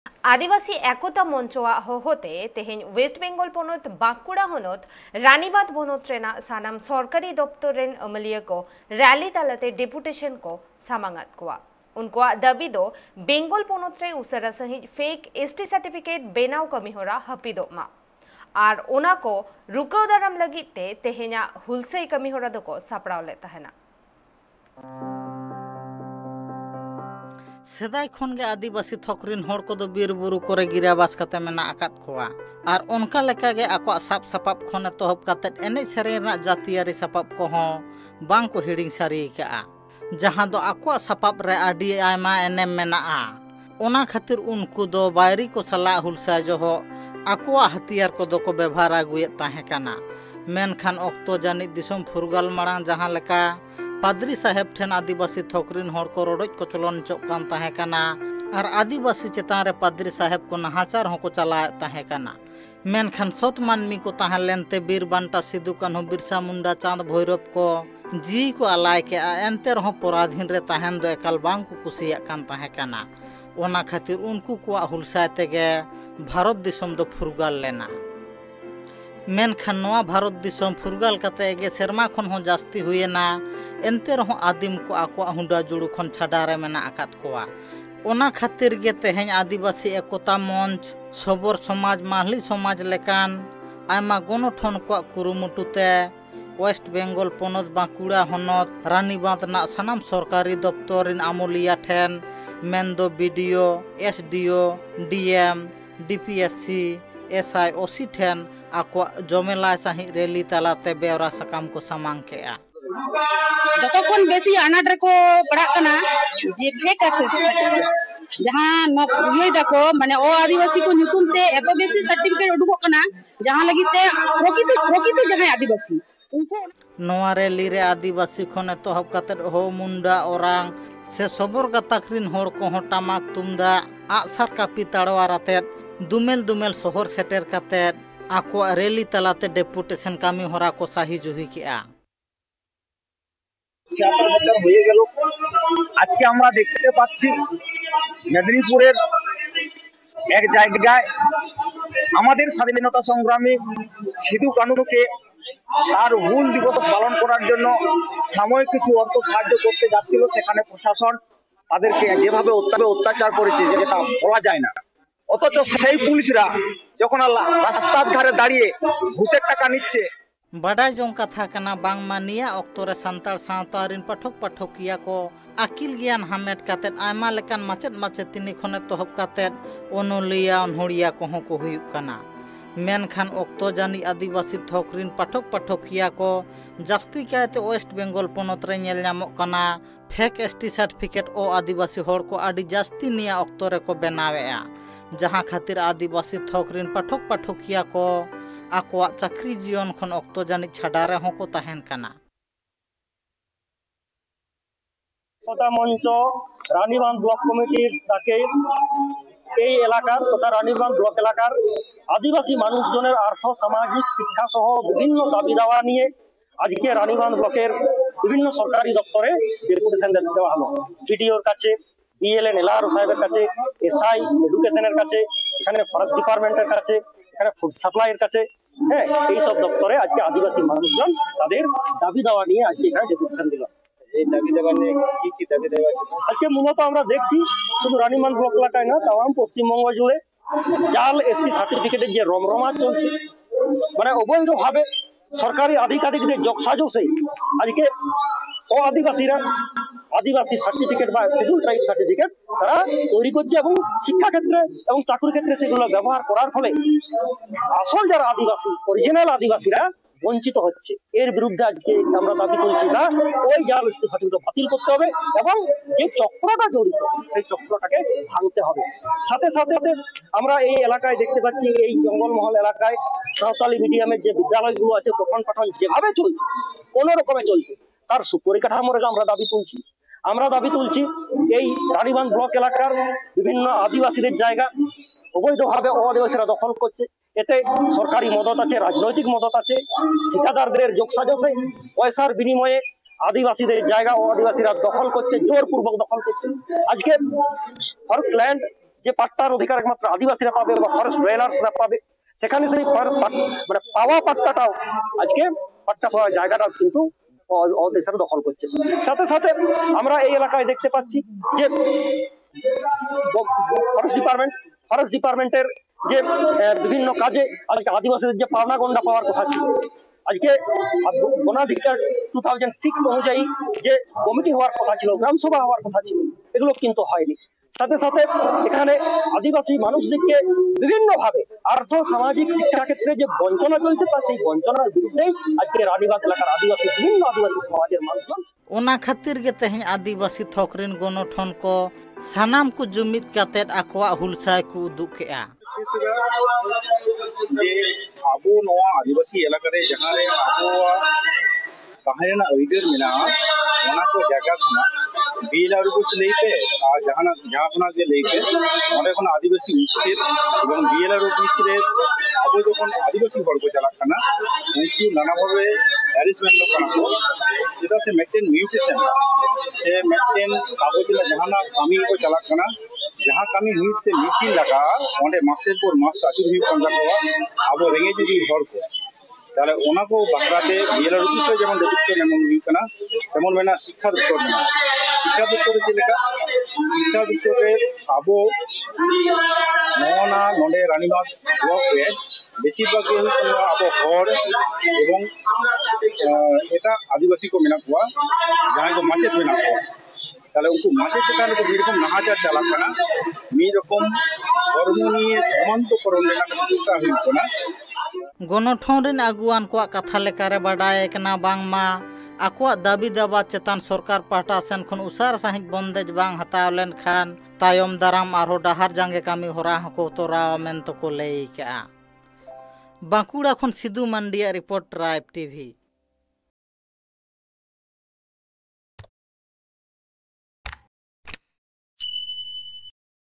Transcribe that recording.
आदिवासी एकता मंचवा होते तेहेन वेस्ट बेंगल पनत बांकुड़ा हनत रानीबाद बनत रेना सानाम सरकारी दफ्तर रेन अमलिया को रैली तालाते डेपुटेशन को सामांगात कोआ उनकोआ दाबी दो बेंगल पनत रे उसरा सहित फेक एसटी सर्टिफिकेट बेनाव कमीहोरा हपिदो मा आर ओना को रुकाव दाराम लगिते तेहेना हुलसई कमीहोरा दको सापड़ाव ले तहना सेदाय खन गे आदिवासी थकरिन होड़ को बीर बुरु करे गिराबास कते मेना आकात कोआ आर उनका लेका गे आको साप सापाप खन एतहब कते एने सेरेना जातियारी सापाप को हो बांग को हिडिंग सारी का जहां दो आको सापाप रे आडी आयमा एने मेना ओना खातिर उनको दो बायरी को सला हुलसा जो हो आको हथियार को दो को व्यवहार आगुए ताहे काना मेनखान ऑक्तो जानी दिसम फुरगाल मारांग जहां लेका पादरी साहेब ठेन आदिवासी थकरिन होड़ को रोडज को चलन चोकान ताहे काना और आदिवासी चेतान रे पादरी साहेब को नहाचार होको चला ताहे काना मेनखान सत मानमी को ताहे लेनते बीर बांटा सिदु कान्हू बिरसा मुंडा चांद भैरव को जी को आलाय के एनते रहो पराधीन रे ताहेन दो एकाल बांग को कुसिया कान ताहे काना ओना खातिर उनको को हुलसाय तेगे भारत दिसम दो फुरगाल लेना मेनखान नवा भारत दिसम फुरगाल कते गे सेरमा खन हो जास्ती हुएना एनते रहो आदिम को आको हुंडा जुड़ू खन छाडा रे मेना आकात कोआ ओना खातिर गे तेहेन आदिवासी एकता मंच सबोर समाज माहली समाज लेकान आयमा गणठन को कुरुमुटुते वेस्ट बेंगल पनत बांकुड़ा हनत रानीबांध ना सानाम सरकारी दफ्तरिन आमलिया ठेन मेनदो BDO SDO DM DPSC SI OC ठेन आको जमेला सही रैली तालाते बेवरा सकाम को सामांग के जतखन बेसी अनाट रको पड़ा कना जे फेक जहां ये जाको माने ओ आदिवासी को नितुम ते एतो बेसी सर्टिफिकेट उडुको कना जहां लगी ते प्रकृति जहां आदिवासी उनको नोआ रैली रे आदिवासी खने तोहब कते हो मुंडा ओरांग से सबोर गताखरिन होड़ को हो टामाक तुमदा आसार कापी ताड़वाराते दुमेल दुमेल शहर सेटर कते आको रैली तालाते डेपुटेशन कामी होरा को साही जुही किया হয়ে গেল আজকে আমরা দেখতে পাচ্ছি মেদিনীপুরের এক জায়গায় আমাদের স্বাধীনতা সংগ্রামী সিধু কানুকে তার হুল দিবস পালন করার জন্য সাময়িক কিছু অর্থ সাহায্য করতে যাচ্ছিল সেখানে প্রশাসন তাদেরকে যেভাবে অত্যাচার করেছে যেটা বলা যায় না অথচ সেই পুলিশরা যখন রাস্তার ধারে দাঁড়িয়ে ঘুষের টাকা নিচ্ছে बाडाय जों कथा कना बांग मानिया अक्तोरे संताल सावतारिन पाठक पाठकिया को आकिल ज्ञान हामेट कातेत आयमा लेकान माचेत माचेतिनी खने तोहब कातेत ओनलिया अनहोड़िया को हो को हुयुक कना मेनखान अक्तो जानी आदिवासी थकरिन पाठक पाठकिया को जास्ती कायते वेस्ट बेंगल पनत रे नेल नामक कना फेक एसटी सर्टिफिकेट ओ आदिवासी होड़ को आदि जास्ती निया अक्तोरे को बनावेआ जहां खातिर आदिवासी थकरिन पाठक पाठकिया को आकोआ चाकरी जीवन खन अक्तो जानी छाडा रे होको ताहेन काना एकता मंच रानीबांध ब्लक कमिटिर ताके এই এলাকার তথা রানীবাঁধ ব্লক এলাকার আদিবাসী মানুষজনের আর্থ সামাজিক শিক্ষা সহ বিভিন্ন দাবি দাওয়া নিয়ে আজকে রানীবাঁধ ব্লকের বিভিন্ন সরকারি দপ্তরে ডেপুটেশন দেওয়া হলো বিডিওর কাছে বিএলএন এলআর সাহেবের কাছে এসআই এডুকেশনের কাছে এখানে ফরেস্ট ডিপার্টমেন্টের কাছে এখানে ফুড সাপ্লাইয়ের কাছে হ্যাঁ এই সব দপ্তরে আজকে আদিবাসী মানুষজন তাদের দাবি দাওয়া নিয়ে আজকে এখানে ডেপুটেশন দিল এই দাবি দেওয়া নিয়ে কি দাবি দেওয়া আজকে মূলত আমরা দেখছি শুধু রানীবাঁধ ব্লক এলাকায় না তাম পশ্চিমবঙ্গ জুড়ে জাল এসটি সার্টিফিকেটের যে রমরমা চলছে মানে অবৈধভাবে সরকারি আধিকারিকদের যোগসাজশে আজকে ও আদিবাসীরা আদিবাসী সার্টিফিকেট বা শিডিউল ট্রাইব সার্টিফিকেট তারা তৈরি করছে এবং শিক্ষা ক্ষেত্রে এবং চাকরি ক্ষেত্রে সেগুলো ব্যবহার করার ফলে আসল যারা আদিবাসী অরিজিনাল আদিবাসীরা বঞ্চিত হচ্ছে এর বিরুদ্ধে আজকে আমরা দাবি তুলছি না ওই জাল সার্টিফিকেট বাতিল করতে হবে এবং যে চক্রটা জড়িত সেই চক্রটাকে ভাঙতে হবে সাথে সাথে আমরা এই এলাকায় দেখতে পাচ্ছি এই জঙ্গলমহল এলাকায় সাঁওতালি মিডিয়ামের যে বিদ্যালয়গুলো আছে পঠন পাঠন যেভাবে চলছে কোনো রকমে চলছে তার সুপরিকাঠামোর আমরা দাবি তুলছি এই রানীবাঁধ ব্লক এলাকার বিভিন্ন আদিবাসীদের জায়গা অবৈধভাবে আদিবাসীরা দখল করছে এতে সরকারি মদত আছে রাজনৈতিক মদত আছে ঠিকাদারদের যোগসাজশে পয়সার বিনিময়ে আদিবাসীদের জায়গা ও আদিবাসীরা দখল করছে জোরপূর্বক দখল করছে আজকে ফরেস্ট ল্যান্ড যে পাট্টার অধিকার একমাত্র আদিবাসীরা পাবে বা ফরেস্ট ডোয়েলার্সরা পাবে, সেখানে সেই মানে পাওয়া পাট্টাটাও আজকে পাট্টা পাওয়া জায়গাটাও কিন্তু হিসাবে দখল করছে। সাথে সাথে আমরা এই এলাকায় দেখতে পাচ্ছি যে ফরেস্ট ডিপার্টমেন্টের যে বিভিন্ন কাজে আদিবাসীদের যে পাওনা গন্ডা পাওয়ার কথা ছিল, আজকে বনাধিকার 2006 অনুযায়ী যে কমিটি হওয়ার কথা ছিল, গ্রামসভা হওয়ার কথা ছিল, এগুলো কিন্তু হয়নি। সাথে সাথে এখানে আদিবাসী মানুষদেরকে বিভিন্ন ভাবে আর্থ সামাজিক শিক্ষা ক্ষেত্রে যে বঞ্চনা চলছে, তা সেই বঞ্চনার বিরুদ্ধেই আজকে রানীবাঁধ এলাকার আদিবাসী বিভিন্ন আদিবাসী সমাজের মানুষজন ओना खातिर के तेहन आदिवासी थोकरिन गणठन को सानाम को जुमिद कातेद आकवा हुलसाय को उदुग केआ जे आबो नवा आदिवासी इलाका रे जहां रे आबो ताहेना अइदर मेना ओना को जगह खना बीलार को लेके आ जहां खना के लेके ओंडे खन आदिवासी उच्छेद एवं बीएलआर ऑफिस रे आबो जखन आदिवासी हर को चला खाना उनकी नाना भावे हैरेसमेंट लो खाना को जेटा से मेंटेन म्यूटेशन से मेंटेन कागज ला जहां कामी को चला खाना जहां कामी हुईते मीटिंग लगा ओंडे मासेर पर मास आचुर हुई कोन लगा आबो रेंगे जुदी हर को তাহলে ওনাকে বাকরাতে বিএলআর অফিস রে যেমন ডেপুটেশন এমন হই কানা তেমন মেনা শিক্ষা দপ্তর যে লেখা শিক্ষা দপ্তরে আবো নওনা নডে রানীবাঁধ ব্লক রে বেশিরভাগ হই কানা আবো হর এবং এটা আদিবাসী কো মেনা কোয়া যাহাই কো মাচেত মেনা কোয়া তাহলে উনকু মাচেত চেতান কো এরকম নাহাচার চালাক কানা মি রকম ধর্ম নিয়ে সমান্তকরণ রেনাক চেষ্টা হই কানা गणठन रिन आगुआन को कथा लेकारे बाडाय कना बांगमा आकुआ दाबी दाबा चेतान सरकार पाटा सेन खन उसार साहिज बंदेज बांग हताव लेन खान तायम दाराम आरो डाहार जांगे कामी होरा हको तोराव मेन तो को लई का बांकुड़ा खन सिद्धू मंडिया रिपोर्ट ट्राइब टीवी।